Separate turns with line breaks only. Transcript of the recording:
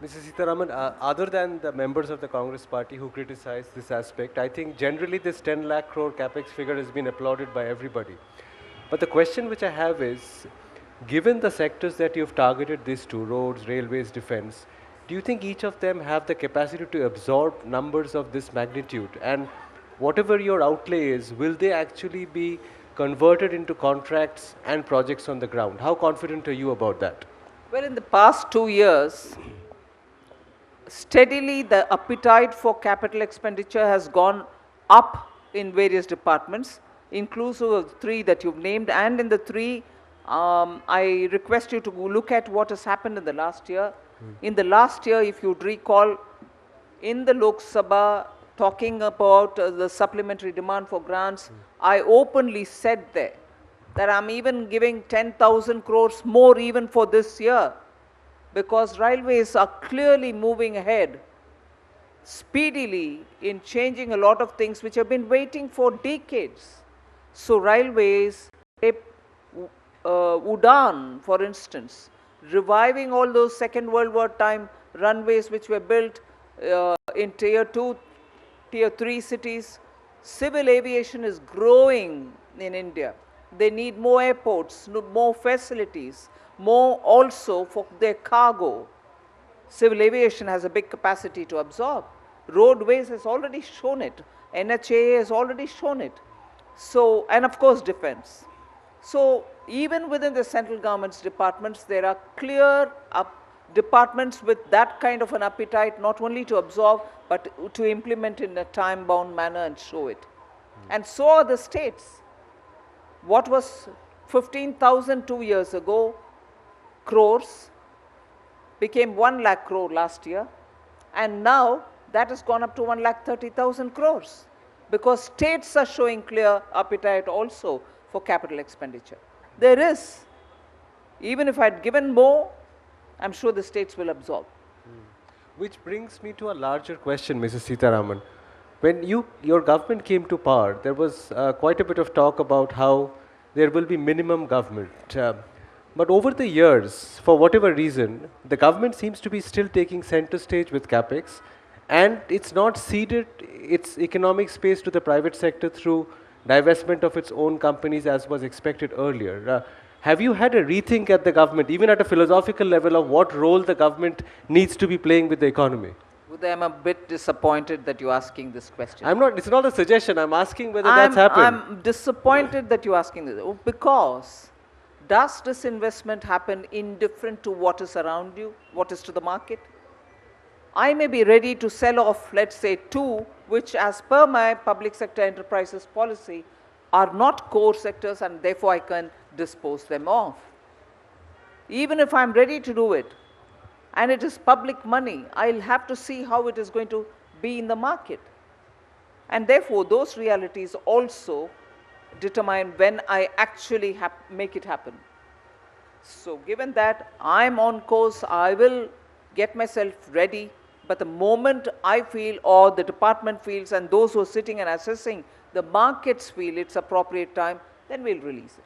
Mrs. Sitharaman, other than the members of the Congress party who criticize this aspect, I think generally this 10 lakh crore capex figure has been applauded by everybody. But the question which I have is, given the sectors that you've targeted these to, roads, railways, defense, do you think each of them have the capacity to absorb numbers of this magnitude? And whatever your outlay is, will they actually be converted into contracts and projects on the ground? How confident are you about that?
Well, in the past 2 years, steadily the appetite for capital expenditure has gone up in various departments, inclusive of 3 that you've named, and in the 3, I request you to look at what has happened in the last year. In the last year, if you'd recall, in the Lok Sabha, talking about the supplementary demand for grants, I openly said there that I'm even giving 10,000 crores more even for this year, because railways are clearly moving ahead speedily in changing a lot of things which have been waiting for decades. So railways, Udan, for instance, reviving all those Second World War time runways which were built in tier 2, tier 3 cities. Civil aviation is growing in India. They need more airports, more facilities, more also for their cargo. Civil aviation has a big capacity to absorb. Roadways has already shown it. NHAA has already shown it. So, and of course defense. So, even within the central government's departments, there are clear departments with that kind of an appetite, not only to absorb, but to implement in a time-bound manner and show it. And so are the states. What was 15,000 2 years ago, crores, became 1 lakh crore last year, and now that has gone up to 1,30,000 crores, because states are showing clear appetite also for capital expenditure. There is. Even if I had given more, I'm sure the states will absorb.
Which brings me to a larger question, Mrs. Sitharaman. When your government came to power, there was quite a bit of talk about how there will be minimum government. But over the years, for whatever reason, the government seems to be still taking center stage with capex, and it's not ceded its economic space to the private sector through divestment of its own companies as was expected earlier. Have you had a rethink at the government, even at a philosophical level, of what role the government needs to be playing with the economy?
Uday, I'm a bit disappointed that you're asking this question.
It's not a suggestion, I'm asking whether that's happened.
I'm disappointed that you're asking this, because does this investment happen indifferent to what is around you, what is to the market? I may be ready to sell off, let's say, 2, which as per my public sector enterprises policy are not core sectors, and therefore I can dispose them off. Even if I'm ready to do it, and it is public money, I'll have to see how it is going to be in the market. And therefore, those realities also determine when I actually make it happen. So given that, I'm on course, I will get myself ready, but the moment I feel, or the department feels, and those who are sitting and assessing the markets feel it's appropriate time, then we'll release it.